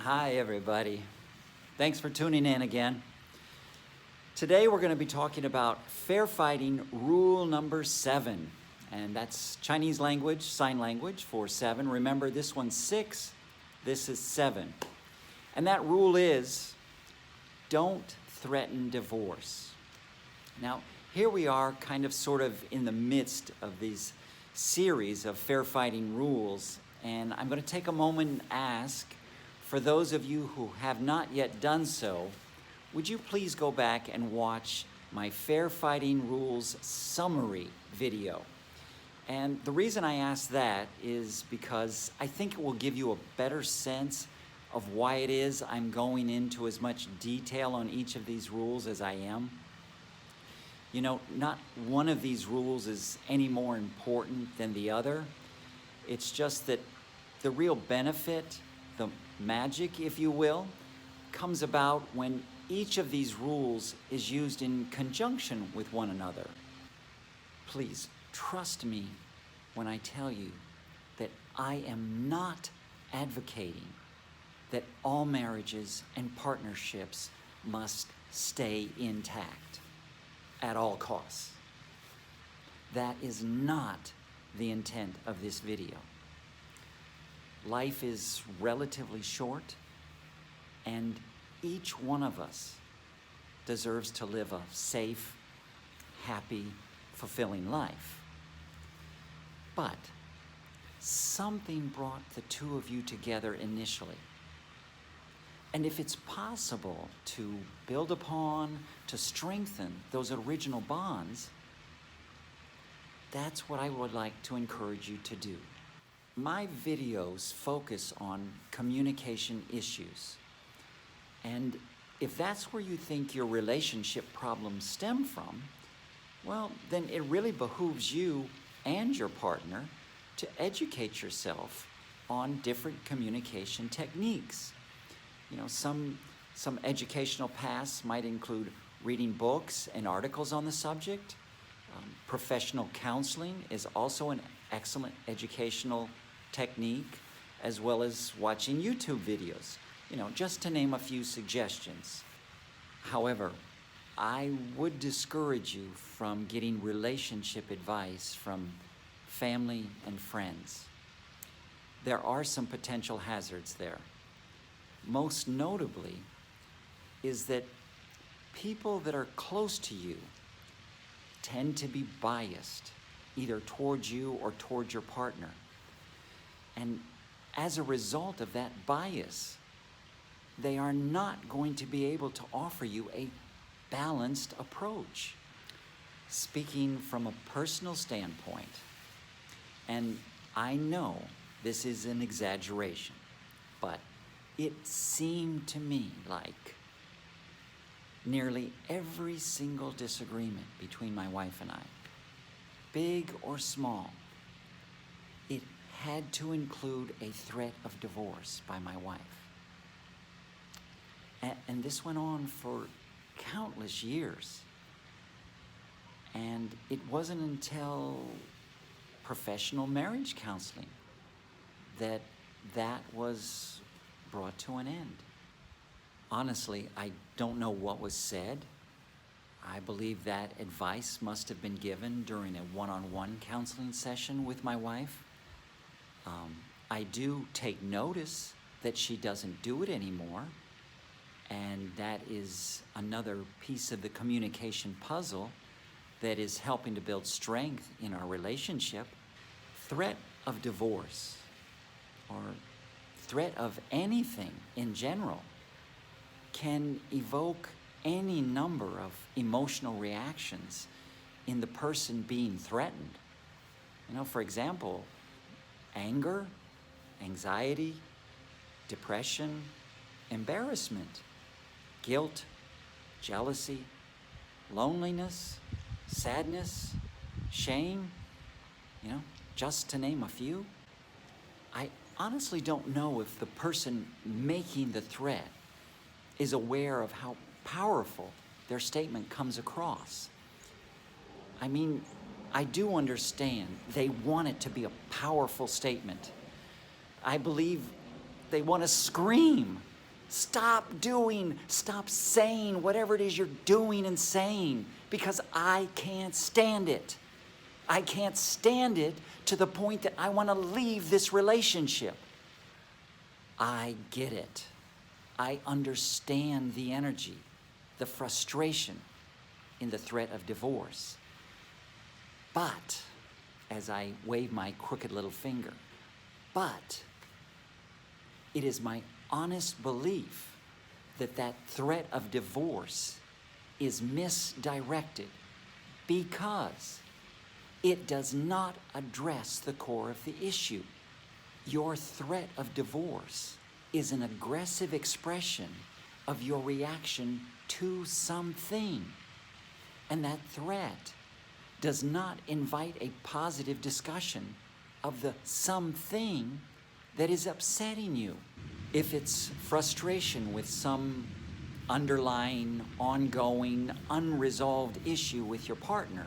Hi, everybody. Thanks for tuning in again. Today we're going to be talking about fair fighting rule number 7. And that's Chinese language, sign language for 7. Remember, this one's 6, this is 7. And that rule is, don't threaten divorce. Now, here we are kind of sort of in the midst of these series of fair fighting rules. And I'm going to take a moment and ask, for those of you who have not yet done so, would you please go back and watch my Fair Fighting Rules summary video? And the reason I ask that is because I think it will give you a better sense of why it is I'm going into as much detail on each of these rules as I am. You know, not one of these rules is any more important than the other. It's just that the real benefit, the magic, if you will, comes about when each of these rules is used in conjunction with one another. Please trust me when I tell you that I am not advocating that all marriages and partnerships must stay intact at all costs. That is not the intent of this video. Life is relatively short, and each one of us deserves to live a safe, happy, fulfilling life. But something brought the two of you together initially. And if it's possible to build upon, to strengthen those original bonds, that's what I would like to encourage you to do. My videos focus on communication issues. And if that's where you think your relationship problems stem from, well, then it really behooves you and your partner to educate yourself on different communication techniques. You know, some educational paths might include reading books and articles on the subject. Professional counseling is also an excellent educational technique, as well as watching YouTube videos, just to name a few suggestions. However, I would discourage you from getting relationship advice from family and friends. There are some potential hazards there. Most notably is that people that are close to you tend to be biased, either towards you or towards your partner. And as a result of that bias, they are not going to be able to offer you a balanced approach. Speaking from a personal standpoint, and I know this is an exaggeration, but it seemed to me like nearly every single disagreement between my wife and I, big or small, it had to include a threat of divorce by my wife. And this went on for countless years. And it wasn't until professional marriage counseling that was brought to an end. Honestly, I don't know what was said. I believe that advice must have been given during a one-on-one counseling session with my wife. I do take notice that she doesn't do it anymore, and that is another piece of the communication puzzle that is helping to build strength in our relationship. Threat of divorce, or threat of anything in general, can evoke any number of emotional reactions in the person being threatened. For example, anger, anxiety, depression, embarrassment, guilt, jealousy, loneliness, sadness, shame, just to name a few. I honestly don't know if the person making the threat is aware of how powerful their statement comes across. I mean, I do understand they want it to be a powerful statement. I believe they want to scream Stop saying whatever it is you're doing and saying, because I can't stand it. I can't stand it to the point that I want to leave this relationship. I get it. I understand the energy, the frustration in the threat of divorce. But, as I wave my crooked little finger, but it is my honest belief that that threat of divorce is misdirected because it does not address the core of the issue. Your threat of divorce is an aggressive expression of your reaction to something. And that threat does not invite a positive discussion of the something that is upsetting you. If it's frustration with some underlying, ongoing, unresolved issue with your partner,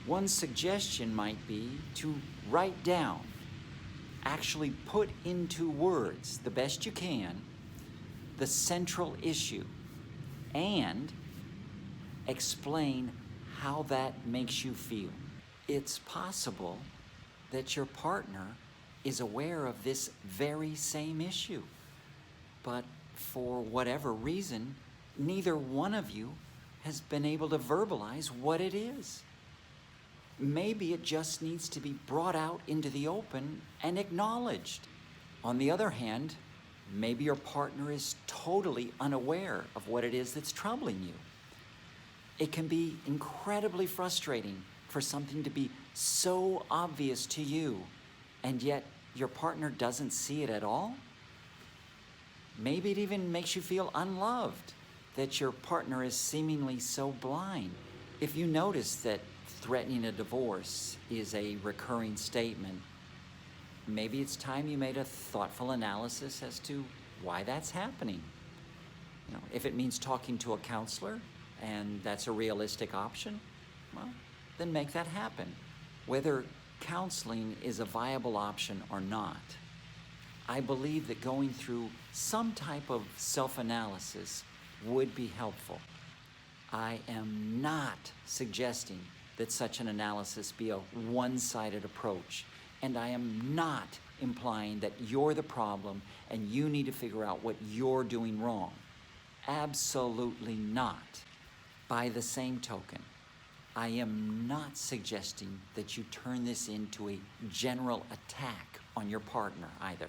one suggestion might be to write down, actually put into words the best you can, the central issue, and explain how that makes you feel. It's possible that your partner is aware of this very same issue, but for whatever reason, neither one of you has been able to verbalize what it is. Maybe it just needs to be brought out into the open and acknowledged. On the other hand, maybe your partner is totally unaware of what it is that's troubling you. It can be incredibly frustrating for something to be so obvious to you, and yet your partner doesn't see it at all. Maybe it even makes you feel unloved, that your partner is seemingly so blind. If you notice that threatening a divorce is a recurring statement, maybe it's time you made a thoughtful analysis as to why that's happening. If it means talking to a counselor, and that's a realistic option, well, then make that happen. Whether counseling is a viable option or not, I believe that going through some type of self-analysis would be helpful. I am not suggesting that such an analysis be a one-sided approach, and I am not implying that you're the problem and you need to figure out what you're doing wrong. Absolutely not. By the same token, I am not suggesting that you turn this into a general attack on your partner either.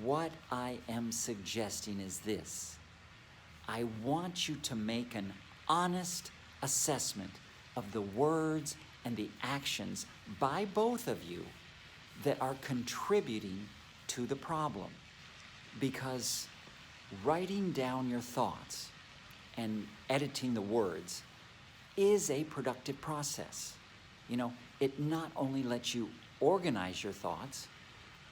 What I am suggesting is this: I want you to make an honest assessment of the words and the actions by both of you that are contributing to the problem. Because writing down your thoughts and editing the words is a productive process. It not only lets you organize your thoughts,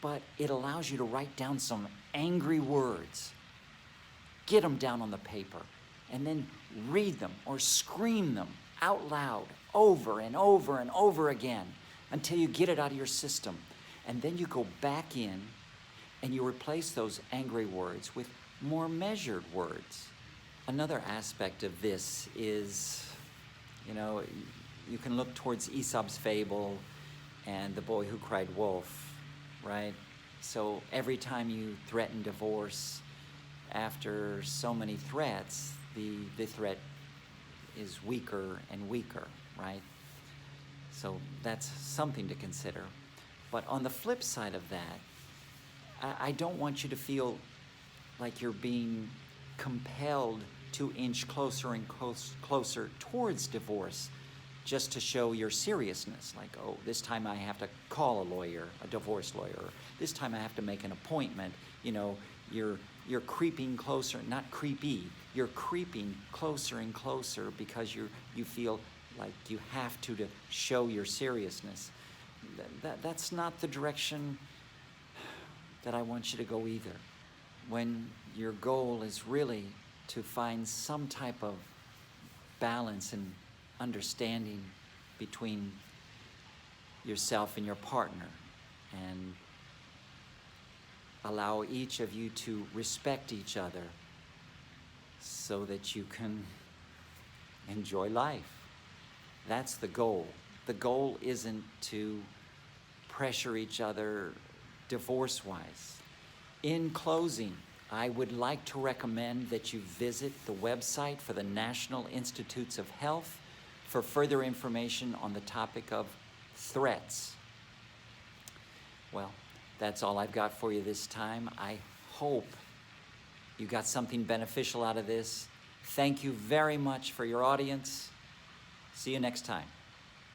but it allows you to write down some angry words, get them down on the paper, and then read them or scream them out loud over and over and over again until you get it out of your system. And then you go back in and you replace those angry words with more measured words. Another aspect of this is, you can look towards Aesop's fable and the boy who cried wolf, right? So every time you threaten divorce, after so many threats, the threat is weaker and weaker, right? So that's something to consider. But on the flip side of that, I don't want you to feel like you're being compelled to inch closer and closer towards divorce just to show your seriousness. Like, oh, this time I have to call a lawyer, a divorce lawyer. This time I have to make an appointment. You're creeping closer, not creepy. You're creeping closer and closer because you feel like you have to show your seriousness. That's not the direction that I want you to go either. When your goal is really to find some type of balance and understanding between yourself and your partner, and allow each of you to respect each other so that you can enjoy life. That's the goal. The goal isn't to pressure each other divorce-wise. In closing, I would like to recommend that you visit the website for the National Institutes of Health for further information on the topic of threats. Well, that's all I've got for you this time. I hope you got something beneficial out of this. Thank you very much for your audience. See you next time.